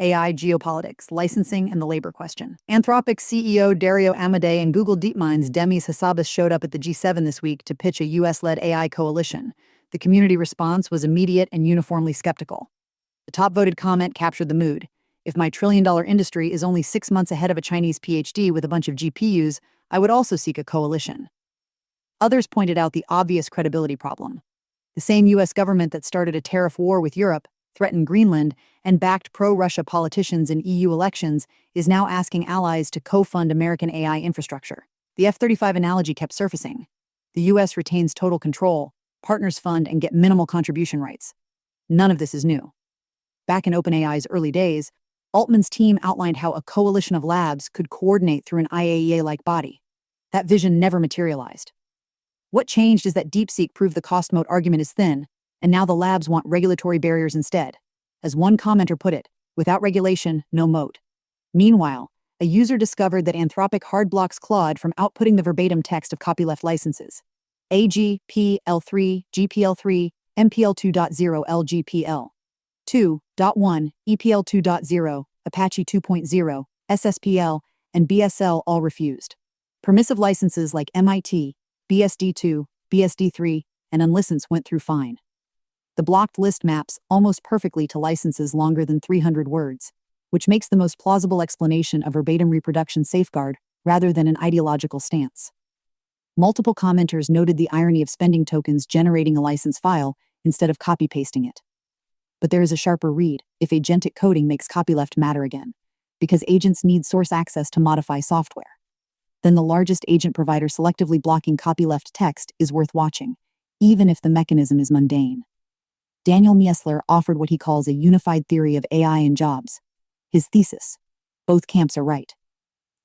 AI, Geopolitics, Licensing, and the Labor Question. Anthropic's CEO Dario Amodei and Google DeepMind's Demis Hassabis showed up at the G7 this week to pitch a US-led AI coalition. The community response was immediate and uniformly skeptical. The top-voted comment captured the mood. If my trillion-dollar industry is only 6 months ahead of a Chinese PhD with a bunch of GPUs, I would also seek a coalition. Others pointed out the obvious credibility problem. The same US government that started a tariff war with Europe, threatened Greenland, and backed pro-Russia politicians in EU elections is now asking allies to co-fund American AI infrastructure. The F-35 analogy kept surfacing. The US retains total control, partners fund and get minimal contribution rights. None of this is new. Back in OpenAI's early days, Altman's team outlined how a coalition of labs could coordinate through an IAEA-like body. That vision never materialized. What changed is that DeepSeek proved the cost moat argument is thin, and now the labs want regulatory barriers instead. As one commenter put it, without regulation, no moat. Meanwhile, a user discovered that Anthropic hard blocks Claude from outputting the verbatim text of copyleft licenses. AGPL3, GPL3, MPL2.0 LGPL. 2.1, EPL 2.0, Apache 2.0, SSPL, and BSL all refused. Permissive licenses like MIT, BSD2, BSD3, and unlicensed went through fine. The blocked list maps almost perfectly to licenses longer than 300 words, which makes the most plausible explanation a verbatim reproduction safeguard rather than an ideological stance. Multiple commenters noted the irony of spending tokens generating a license file instead of copy-pasting it. But there is a sharper read if agentic coding makes copyleft matter again, because agents need source access to modify software. Then the largest agent provider selectively blocking copyleft text is worth watching, even if the mechanism is mundane. Daniel Miessler offered what he calls a unified theory of AI and jobs. His thesis: both camps are right.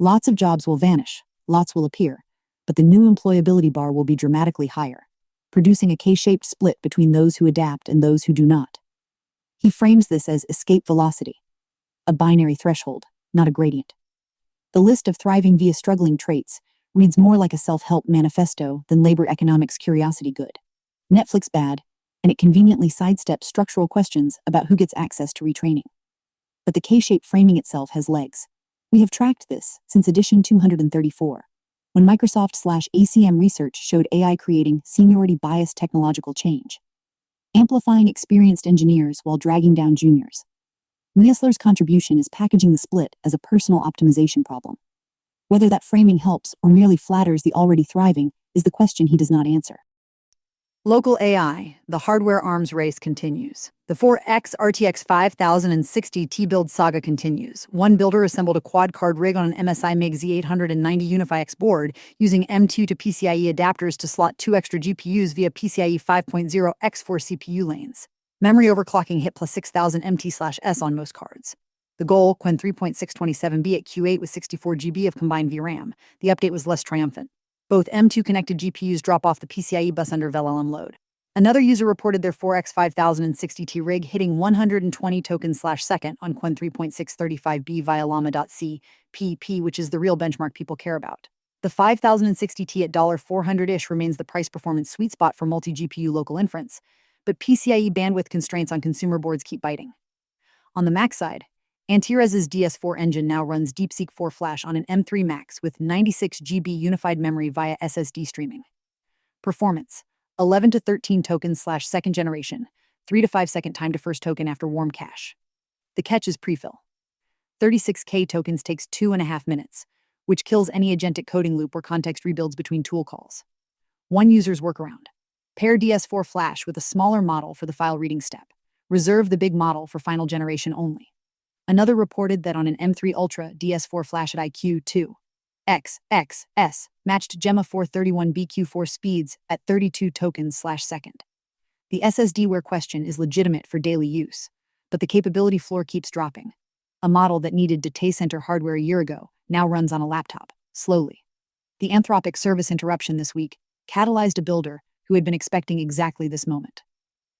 Lots of jobs will vanish, lots will appear, but the new employability bar will be dramatically higher, producing a K-shaped split between those who adapt and those who do not. He frames this as escape velocity, a binary threshold, not a gradient. The list of thriving via struggling traits reads more like a self-help manifesto than labor economics curiosity good. Netflix bad, and it conveniently sidesteps structural questions about who gets access to retraining. But the K-shaped framing itself has legs. We have tracked this since edition 234, when Microsoft/ACM research showed AI creating seniority-biased technological change, amplifying experienced engineers while dragging down juniors. Miessler's contribution is packaging the split as a personal optimization problem. Whether that framing helps or merely flatters the already thriving is the question he does not answer. Local AI, the hardware arms race continues. The 4X RTX 5060 T-build saga continues. One builder assembled a quad-card rig on an MSI MiG Z890 UniFi-X board using M2 to PCIe adapters to slot 2 extra GPUs via PCIe 5.0 X4 CPU lanes. Memory overclocking hit plus 6000 MT/S on most cards. The goal, Qwen 3.627B at Q8 with 64 GB of combined VRAM. The update was less triumphant. Both M2 connected GPUs drop off the PCIe bus under vLLM load. Another user reported their 4X 5060T rig hitting 120 tokens/second on Qwen 3.635B via llama.cpp, which is the real benchmark people care about. The 5060T at $400-ish remains the price-performance sweet spot for multi-GPU local inference, but PCIe bandwidth constraints on consumer boards keep biting. On the Mac side, Antires's DS4 engine now runs DeepSeek 4 Flash on an M3 Max with 96 GB unified memory via SSD streaming. Performance: 11 to 13 tokens/second generation, 3 to 5 second time to first token after warm cache. The catch is prefill. 36K tokens takes 2.5 minutes, which kills any agentic coding loop or context rebuilds between tool calls. One user's workaround: pair DS4 Flash with a smaller model for the file reading step. Reserve the big model for final generation only. Another reported that on an M3 Ultra DS4 Flash at IQ2 XXS matched Gemma 431 BQ4 speeds at 32 tokens/second. The SSD-ware question is legitimate for daily use, but the capability floor keeps dropping. A model that needed data center hardware a year ago now runs on a laptop, slowly. The Anthropic service interruption this week catalyzed a builder who had been expecting exactly this moment.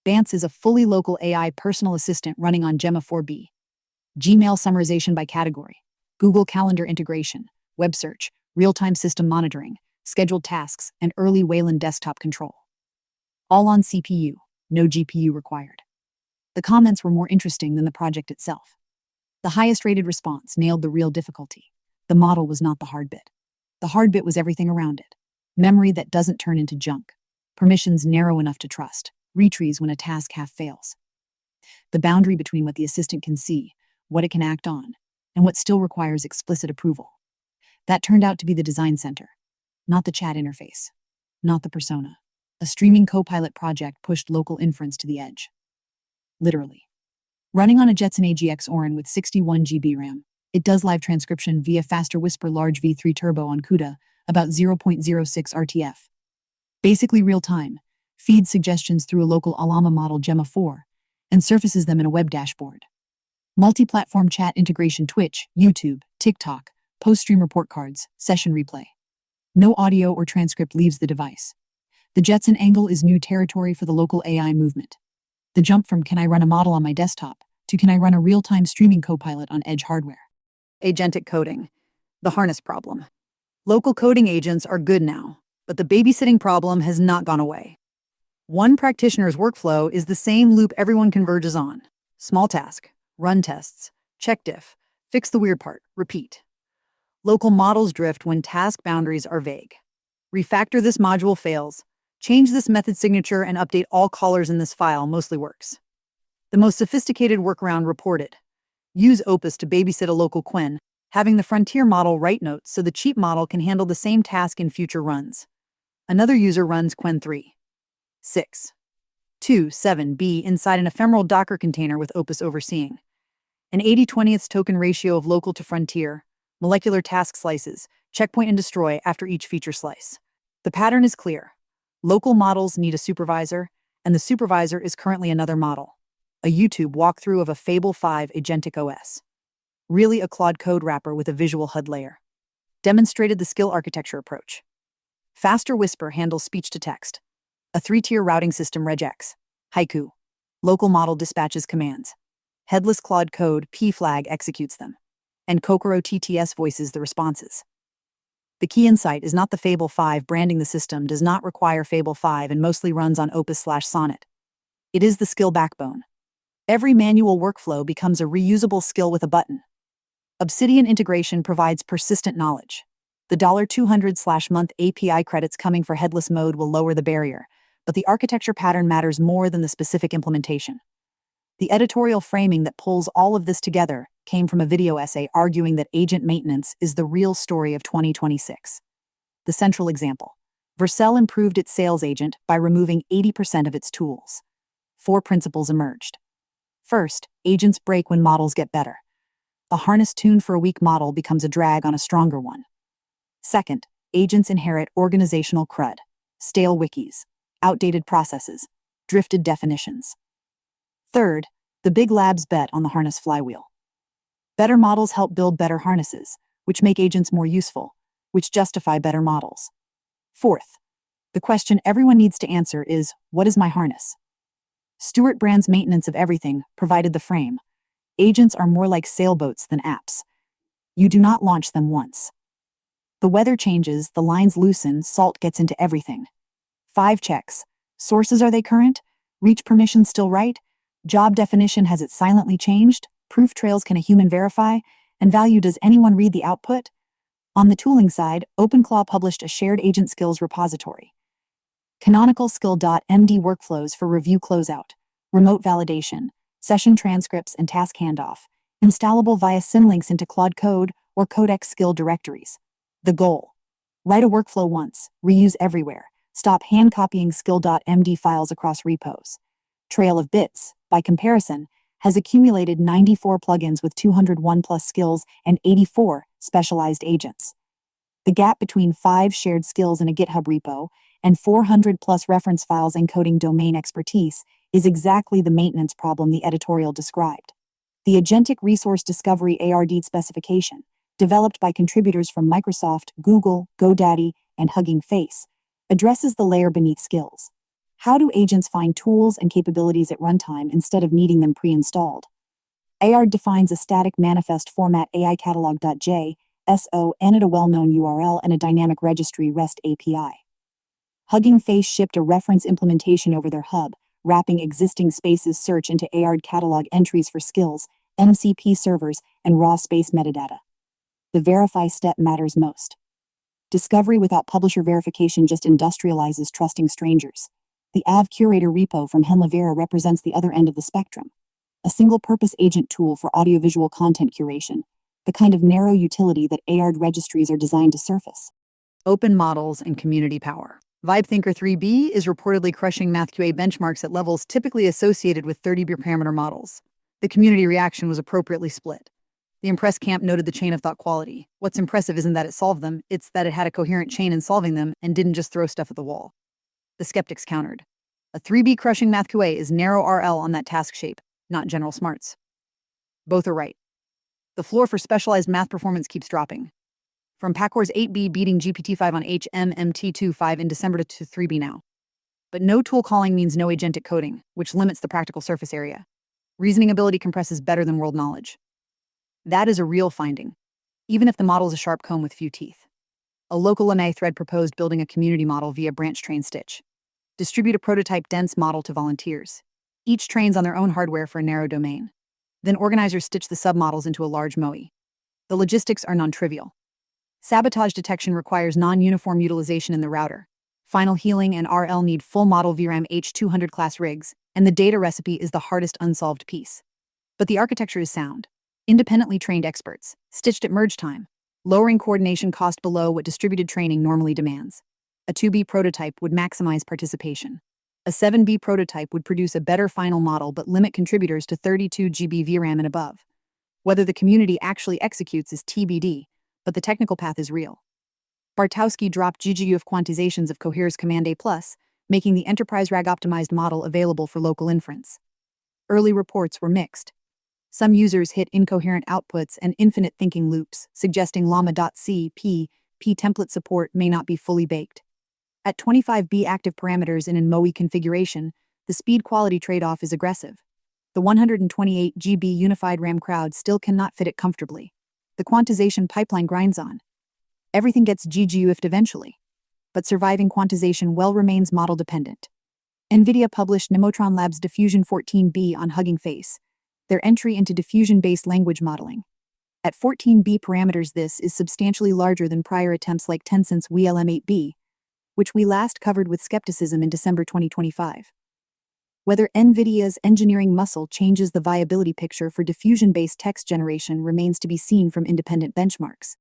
Bance is a fully local AI personal assistant running on Gemma 4B. Gmail summarization by category, Google Calendar integration, web search, real-time system monitoring, scheduled tasks, and early Wayland desktop control. All on CPU, no GPU required. The comments were more interesting than the project itself. The highest rated response nailed the real difficulty. The model was not the hard bit. The hard bit was everything around it. Memory that doesn't turn into junk. Permissions narrow enough to trust. Retries when a task half fails. The boundary between what the assistant can see, what it can act on, and what still requires explicit approval. That turned out to be the design center, not the chat interface, not the persona. A streaming copilot project pushed local inference to the edge. Literally. Running on a Jetson AGX Orin with 61 GB RAM, it does live transcription via faster Whisper Large V3 Turbo on CUDA, about 0.06 RTF. Basically real time, feeds suggestions through a local Alama model Gemma 4, and surfaces them in a web dashboard. Multi-platform chat integration Twitch, YouTube, TikTok, post-stream report cards, session replay. No audio or transcript leaves the device. The Jetson angle is new territory for the local AI movement. The jump from can I run a model on my desktop to can I run a real-time streaming copilot on edge hardware. Agentic coding. The harness problem. Local coding agents are good now, but the babysitting problem has not gone away. One practitioner's workflow is the same loop everyone converges on. Small task, run tests, check diff, fix the weird part, repeat. Local models drift when task boundaries are vague. Refactor this module fails. Change this method signature and update all callers in this file mostly works. The most sophisticated workaround reported. Use Opus to babysit a local Quen, having the frontier model write notes so the cheap model can handle the same task in future runs. Another user runs Quen 3. 6. 2. 7b inside an ephemeral Docker container with Opus overseeing. An 80/20th token ratio of local to frontier, molecular task slices, checkpoint and destroy after each feature slice. The pattern is clear. Local models need a supervisor, and the supervisor is currently another model. A YouTube walkthrough of a Fable 5 Agentic OS. Really a Claude code wrapper with a visual HUD layer. Demonstrated the skill architecture approach. Faster Whisper handles speech to text. A 3-tier routing system regex. Haiku. Local model dispatches commands. Headless Claude code P-flag executes them. And Kokoro TTS voices the responses. The key insight is not the Fable 5 branding. The system does not require Fable 5 and mostly runs on Opus/Sonnet. It is the skill backbone. Every manual workflow becomes a reusable skill with a button. Obsidian integration provides persistent knowledge. The $200/month API credits coming for headless mode will lower the barrier, but the architecture pattern matters more than the specific implementation. The editorial framing that pulls all of this together came from a video essay arguing that agent maintenance is the real story of 2026. The central example. Vercel improved its sales agent by removing 80% of its tools. 4 principles emerged. First, agents break when models get better. A harness tuned for a weak model becomes a drag on a stronger one. Second, agents inherit organizational crud, stale wikis, outdated processes, drifted definitions. Third, the big labs bet on the harness flywheel. Better models help build better harnesses, which make agents more useful, which justify better models. Fourth, the question everyone needs to answer is, what is my harness? Stewart Brand's maintenance of everything provided the frame. Agents are more like sailboats than apps. You do not launch them once. The weather changes, the lines loosen, salt gets into everything. 5 checks. Sources, are they current? Reach permission still right? Job definition, has it silently changed? Proof trails, can a human verify? And value, does anyone read the output? On the tooling side, OpenClaw published a shared agent skills repository. Canonical skill.md workflows for review closeout, remote validation, session transcripts and task handoff, installable via symlinks into Claude Code or Codex skill directories. The goal: write a workflow once, reuse everywhere, stop hand copying skill.md files across repos. Trail of Bits, by comparison, has accumulated 94 plugins with 201 plus skills and 84 specialized agents. The gap between 5 shared skills in a GitHub repo and 400 plus reference files encoding domain expertise is exactly the maintenance problem the editorial described. The Agentic Resource Discovery ARD specification, developed by contributors from Microsoft, Google, GoDaddy, and Hugging Face, addresses the layer beneath skills. How do agents find tools and capabilities at runtime instead of needing them pre-installed? ARD defines a static manifest format AICatalog.json at a well-known URL and a dynamic registry REST API. Hugging Face shipped a reference implementation over their hub, wrapping existing spaces search into ARD catalog entries for skills MCP servers, and raw space metadata. The verify step matters most. Discovery without publisher verification just industrializes trusting strangers. The AV Curator repo from Henlevera represents the other end of the spectrum. A single-purpose agent tool for audiovisual content curation, the kind of narrow utility that ARD registries are designed to surface. Open models and community power. VibeThinker 3B is reportedly crushing MathQA benchmarks at levels typically associated with 30B parameter models. The community reaction was appropriately split. The impressed camp noted the chain of thought quality. What's impressive isn't that it solved them, it's that it had a coherent chain in solving them and didn't just throw stuff at the wall. The skeptics countered. A 3B crushing MathQA is narrow RL on that task shape, not general smarts. Both are right. The floor for specialized math performance keeps dropping. From Pacor's 8B beating GPT-5 on HMMT2.5 in December to 3B now. But no tool calling means no agentic coding, which limits the practical surface area. Reasoning ability compresses better than world knowledge. That is a real finding, even if the model is a sharp comb with few teeth. A local Lanai thread proposed building a community model via branch train stitch. Distribute a prototype dense model to volunteers. Each trains on their own hardware for a narrow domain. Then organizers stitch the submodels into a large MOE. The logistics are non-trivial. Sabotage detection requires non-uniform utilization in the router. Final healing and RL need full model VRAM H200 class rigs, and the data recipe is the hardest unsolved piece. But the architecture is sound. Independently trained experts, stitched at merge time, lowering coordination cost below what distributed training normally demands. A 2B prototype would maximize participation. A 7B prototype would produce a better final model but limit contributors to 32 GB VRAM and above. Whether the community actually executes is TBD, but the technical path is real. Bartowski dropped GGUF quantizations of Cohere's Command A+, making the enterprise RAG-optimized model available for local inference. Early reports were mixed. Some users hit incoherent outputs and infinite thinking loops, suggesting llama.cp template support may not be fully baked. At 25B active parameters in an MOE configuration, the speed-quality trade-off is aggressive. The 128 GB unified RAM crowd still cannot fit it comfortably. The quantization pipeline grinds on. Everything gets GGUF'd eventually, but surviving quantization well remains model-dependent. NVIDIA published Nemotron Labs Diffusion 14B on Hugging Face, their entry into diffusion-based language modeling. At 14B parameters, this is substantially larger than prior attempts like Tencent's vLLM 8B, which we last covered with skepticism in December 2025. Whether NVIDIA's engineering muscle changes the viability picture for diffusion-based text generation remains to be seen from independent benchmarks.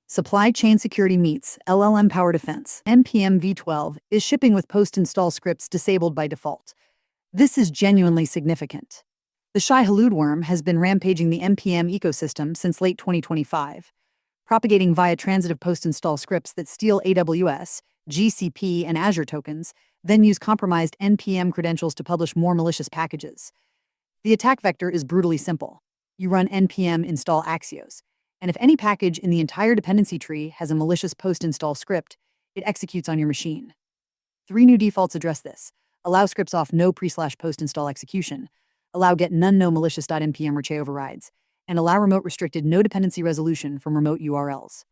Supply chain security meets LLM power defense. NPM v12 is shipping with post-install scripts disabled by default. This is genuinely significant. The Shai-Hulud worm has been rampaging the NPM ecosystem since late 2025, propagating via transitive post-install scripts that steal AWS, GCP, and Azure tokens, then use compromised NPM credentials to publish more malicious packages. The attack vector is brutally simple. You run npm install Axios, and if any package in the entire dependency tree has a malicious post-install script, it executes on your machine. 3 new defaults address this. Allow scripts off no pre/post-install execution, allow get none no malicious.npm reche overrides, and allow remote restricted no dependency resolution from remote URLs.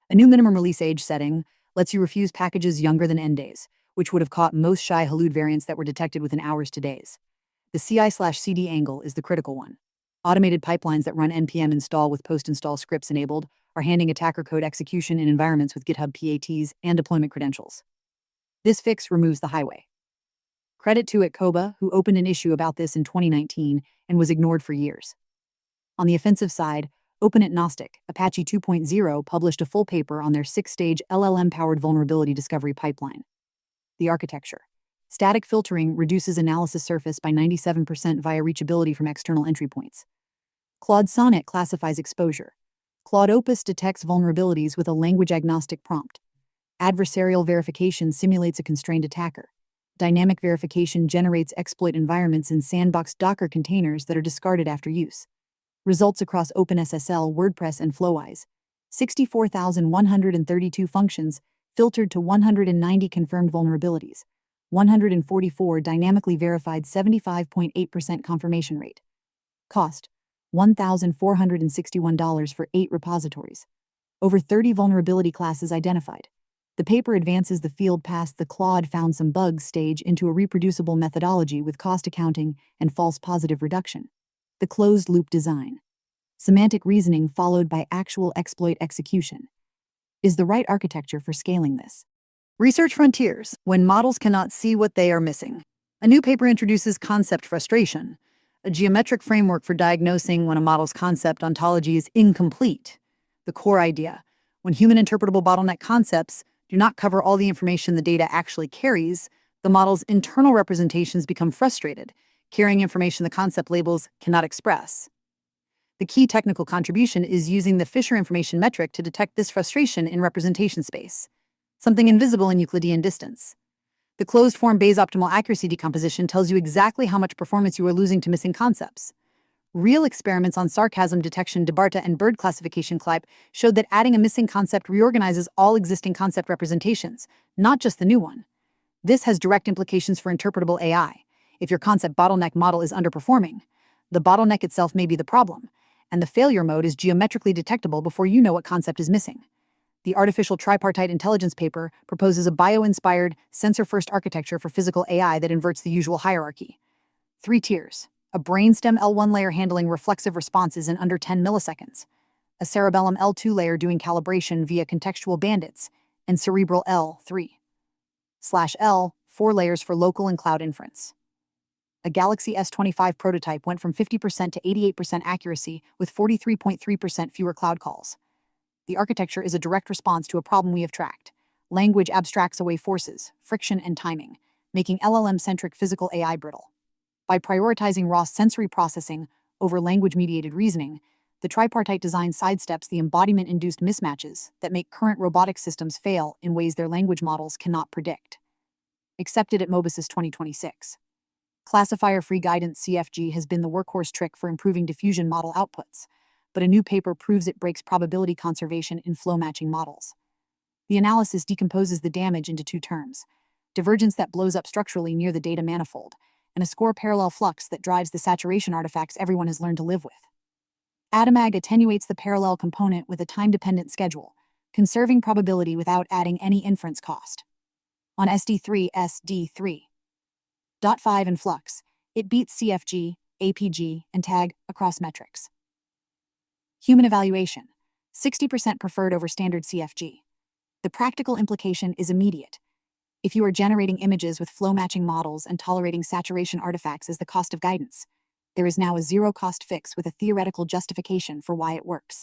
A new minimum release age setting lets you refuse packages younger than N days, which would have caught most Shai-Hulud variants that were detected within hours to days. The CI/CD angle is the critical one. Automated pipelines that run npm install with post-install scripts enabled are handing attacker code execution in environments with GitHub PATs and deployment credentials. This fix removes the highway. Credit to Koba, who opened an issue about this in 2019 and was ignored for years. On the offensive side, OpenAtNostic, Apache 2.0 published a full paper on their 6-stage LLM-powered vulnerability discovery pipeline. The architecture. Static filtering reduces analysis surface by 97% via reachability from external entry points. Claude Sonnet classifies exposure. Claude Opus detects vulnerabilities with a language-agnostic prompt. Adversarial verification simulates a constrained attacker. Dynamic verification generates exploit environments in sandbox Docker containers that are discarded after use. Results across OpenSSL, WordPress, and Flowise. 64,132 functions, filtered to 190 confirmed vulnerabilities. 144 dynamically verified, 75.8% confirmation rate. Cost: $1,461 for 8 repositories. Over 30 vulnerability classes identified. The paper advances the field past the Claude found some bugs stage into a reproducible methodology with cost accounting and false positive reduction. The closed-loop design. Semantic reasoning followed by actual exploit execution. Is the right architecture for scaling this? Research frontiers, when models cannot see what they are missing. A new paper introduces concept frustration, a geometric framework for diagnosing when a model's concept ontology is incomplete. The core idea: when human interpretable bottleneck concepts do not cover all the information the data actually carries, the model's internal representations become frustrated, carrying information the concept labels cannot express. The key technical contribution is using the Fisher information metric to detect this frustration in representation space, something invisible in Euclidean distance. The closed-form Bayes optimal accuracy decomposition tells you exactly how much performance you are losing to missing concepts. Real experiments on sarcasm detection DeBarta and bird classification Clipe showed that adding a missing concept reorganizes all existing concept representations, not just the new one. This has direct implications for interpretable AI. If your concept bottleneck model is underperforming, the bottleneck itself may be the problem, and the failure mode is geometrically detectable before you know what concept is missing. The Artificial Tripartite Intelligence paper proposes a bio-inspired, sensor-first architecture for physical AI that inverts the usual hierarchy. 3 tiers: a brainstem L1 layer handling reflexive responses in under 10 milliseconds, a cerebellum L2 layer doing calibration via contextual bandits, and cerebral L3/L 4 layers for local and cloud inference. A Galaxy S25 prototype went from 50% to 88% accuracy with 43.3% fewer cloud calls. The architecture is a direct response to a problem we have tracked. Language abstracts away forces, friction, and timing, making LLM-centric physical AI brittle. By prioritizing raw sensory processing over language-mediated reasoning, the tripartite design sidesteps the embodiment-induced mismatches that make current robotic systems fail in ways their language models cannot predict. Accepted at Mobus's 2026. Classifier-free guidance CFG has been the workhorse trick for improving diffusion model outputs, but a new paper proves it breaks probability conservation in flow-matching models. The analysis decomposes the damage into 2 terms: divergence that blows up structurally near the data manifold, and a score parallel flux that drives the saturation artifacts everyone has learned to live with. Atomag attenuates the parallel component with a time-dependent schedule, conserving probability without adding any inference cost. On SD3.5 and Flux, it beats CFG, APG, and TAG across metrics. Human evaluation: 60% preferred over standard CFG. The practical implication is immediate. If you are generating images with flow-matching models and tolerating saturation artifacts as the cost of guidance, there is now a zero-cost fix with a theoretical justification for why it works.